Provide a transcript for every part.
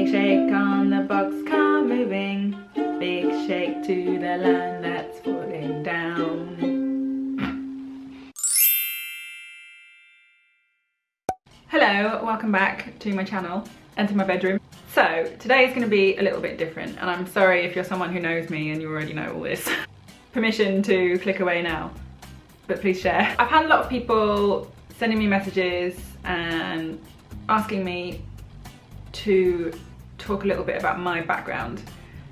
Shake, shake on the boxcar moving. Big shake to the land that's falling down. Hello, welcome back to my channel and to my bedroom. So today is going to be a little bit different, and I'm sorry if you're someone who knows me and you already know all this. Permission to click away now, but please share. I've had a lot of people sending me messages and asking me to talk a little bit about my background,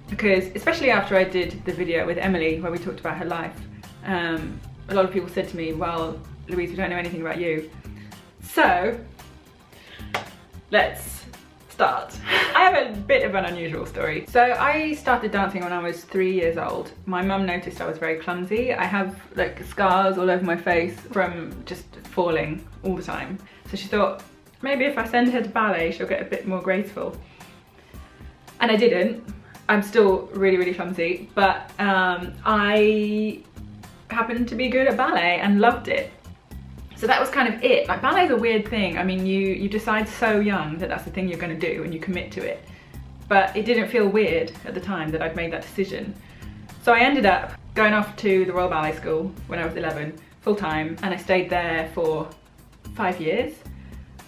because especially after I did the video with Emily where we talked about her life, a lot of people said to me, well, Louise, we don't know anything about you. So let's start. I have a bit of an unusual story. So I started dancing when I was 3 years old. My mum noticed I was very clumsy. I have like scars all over my face from just falling all the time. So she thought, maybe if I send her to ballet, she'll get a bit more graceful. And I didn't. I'm still really, really clumsy, but I happened to be good at ballet and loved it. So that was kind of it. Like, ballet is a weird thing. I mean, you decide so young that that's the thing you're going to do and you commit to it. But it didn't feel weird at the time that I'd made that decision. So I ended up going off to the Royal Ballet School when I was 11, full time, and I stayed there for 5 years.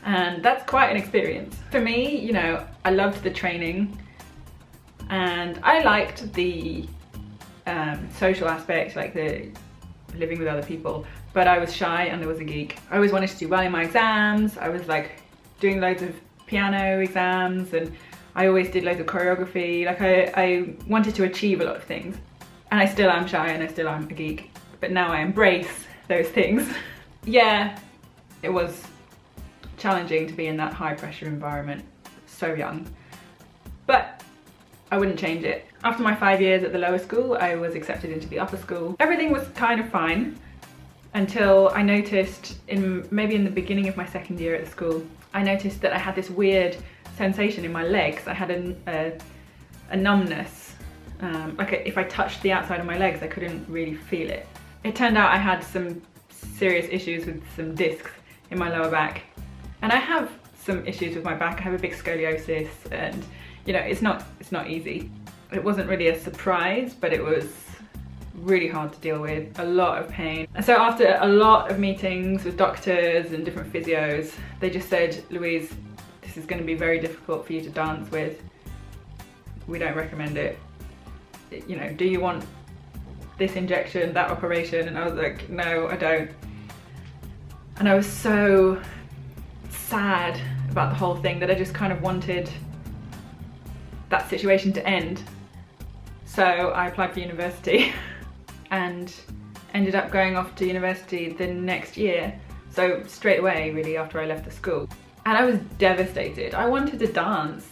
And that's quite an experience. For me, you know, I loved the training and I liked the social aspect, like the living with other people, but I was shy and I was a geek. I always wanted to do well in my exams. I was like doing loads of piano exams and I always did loads of choreography. Like I wanted to achieve a lot of things, and I still am shy and I still am a geek, but now I embrace those things. Yeah, it was challenging to be in that high pressure environment so young, but I wouldn't change it. After my 5 years at the lower school, I was accepted into the upper school. Everything was kind of fine until I noticed, maybe in the beginning of my second year at the school, I noticed that I had this weird sensation in my legs. I had a numbness. If I touched the outside of my legs, I couldn't really feel it. It turned out I had some serious issues with some discs in my lower back. And I have some issues with my back. I have a big scoliosis, and you know, it's not easy. It wasn't really a surprise, but it was really hard to deal with, a lot of pain. And so after a lot of meetings with doctors and different physios, they just said, Louise, this is going to be very difficult for you to dance with. We don't recommend it. You know, do you want this injection, that operation? And I was like, no, I don't. And I was so sad about the whole thing that I just kind of wanted that situation to end. So I applied for university and ended up going off to university the next year. So straight away, really, after I left the school. And I was devastated. I wanted to dance,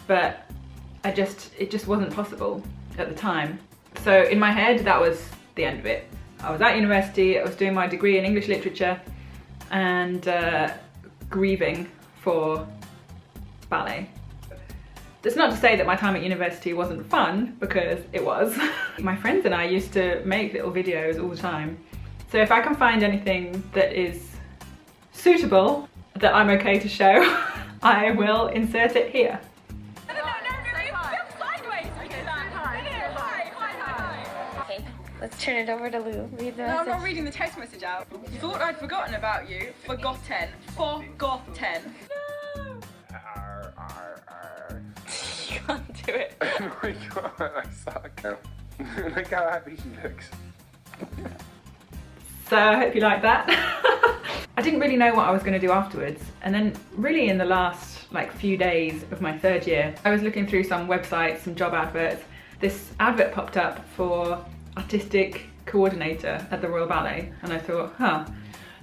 but it just wasn't possible at the time. So in my head, that was the end of it. I was at university, I was doing my degree in English literature and grieving for ballet. That's not to say that my time at university wasn't fun, because it was. My friends and I used to make little videos all the time. So if I can find anything that is suitable, that I'm okay to show, I will insert it here. Okay, let's turn it over to Lou. Read the message. No, I'm not reading the text message out. Thought I'd forgotten about you. Forgotten. Forgotten. You can't do it. Oh my god, I suck. Look how happy she looks. So I hope you like that. I didn't really know what I was going to do afterwards, and then really in the last few days of my third year, I was looking through some websites, some job adverts. This advert popped up for artistic coordinator at the Royal Ballet, and I thought, huh.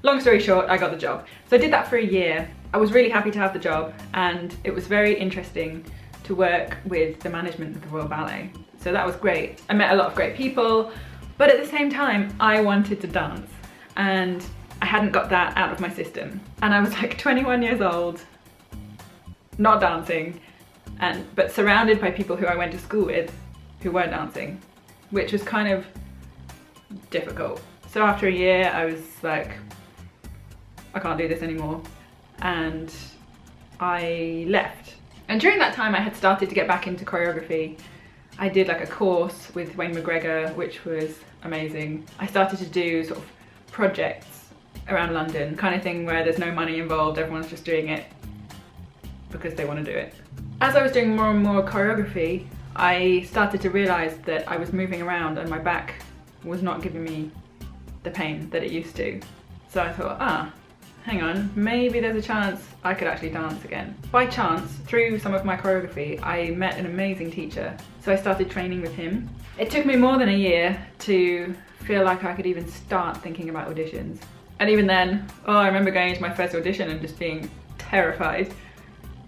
Long story short, I got the job. So I did that for a year. I was really happy to have the job, and it was very interesting to work with the management of the Royal Ballet. So that was great. I met a lot of great people, but at the same time, I wanted to dance, and I hadn't got that out of my system. And I was like 21 years old, not dancing, but surrounded by people who I went to school with who weren't dancing, which was kind of difficult. So after a year, I was like, I can't do this anymore. And I left. And during that time I had started to get back into choreography. I did like a course with Wayne McGregor, which was amazing. I started to do sort of projects around London, kind of thing where there's no money involved, everyone's just doing it because they want to do it. As I was doing more and more choreography, I started to realise that I was moving around and my back was not giving me the pain that it used to. So I thought, hang on, maybe there's a chance I could actually dance again. By chance, through some of my choreography, I met an amazing teacher. So I started training with him. It took me more than a year to feel like I could even start thinking about auditions. And even then, I remember going into my first audition and just being terrified.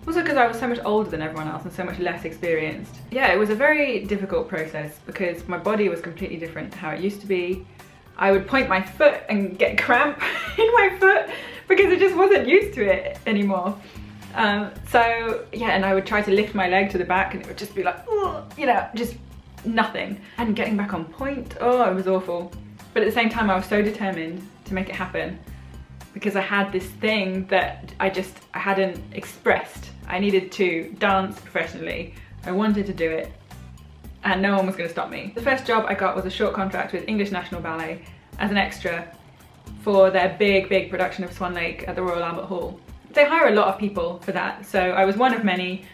Also because I was so much older than everyone else and so much less experienced. Yeah, it was a very difficult process because my body was completely different to how it used to be. I would point my foot and get cramp in my foot because it just wasn't used to it anymore. So yeah, and I would try to lift my leg to the back and it would just be like, you know, just nothing. And getting back on point, it was awful. But at the same time, I was so determined to make it happen because I had this thing that I hadn't expressed. I needed to dance professionally. I wanted to do it and no one was going to stop me. The first job I got was a short contract with English National Ballet as an extra for their big production of Swan Lake at the Royal Albert Hall. They hire a lot of people for that, so I was one of many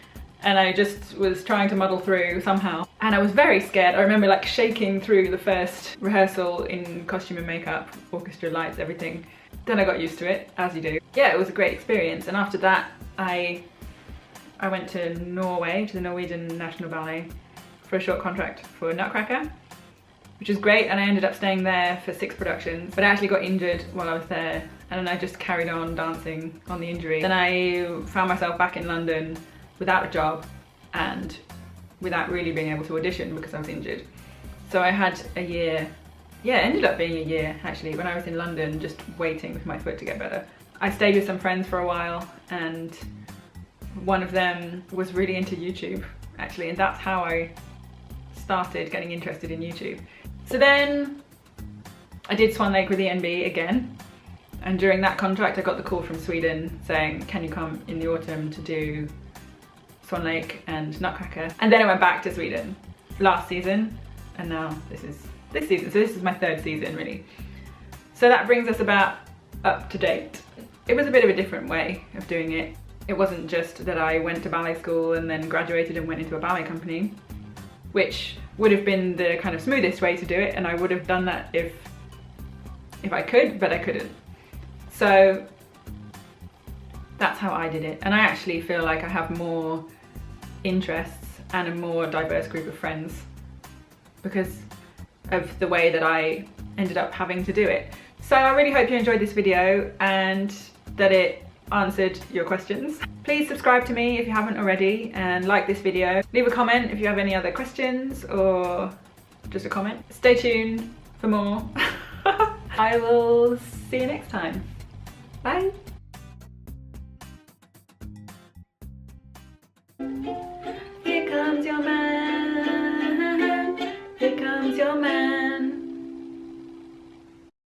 and I just was trying to muddle through somehow. And I was very scared. I remember like shaking through the first rehearsal in costume and makeup, orchestra, lights, everything. Then I got used to it, as you do. Yeah, it was a great experience. And after that, I went to Norway, to the Norwegian National Ballet for a short contract for Nutcracker, which was great. And I ended up staying there for 6 productions, but I actually got injured while I was there. And then I just carried on dancing on the injury. Then I found myself back in London without a job and without really being able to audition because I was injured. So I had a year, it ended up being a year actually, when I was in London just waiting for my foot to get better. I stayed with some friends for a while and one of them was really into YouTube actually, and that's how I started getting interested in YouTube. So then I did Swan Lake with the NB again, and during that contract I got the call from Sweden saying, can you come in the autumn to do Swan Lake and Nutcracker? And then I went back to Sweden last season, and now this season. So this is my 3rd season really. So that brings us about up to date. It was a bit of a different way of doing it. It wasn't just that I went to ballet school and then graduated and went into a ballet company, which would have been the kind of smoothest way to do it, and I would have done that if I could, but I couldn't. So that's how I did it. And I actually feel like I have more interests and a more diverse group of friends because of the way that I ended up having to do it. So I really hope you enjoyed this video and that it answered your questions. Please subscribe to me if you haven't already and like this video. Leave a comment if you have any other questions or just a comment. Stay tuned for more. I will see you next time. Bye. Here comes your man. Here comes your man.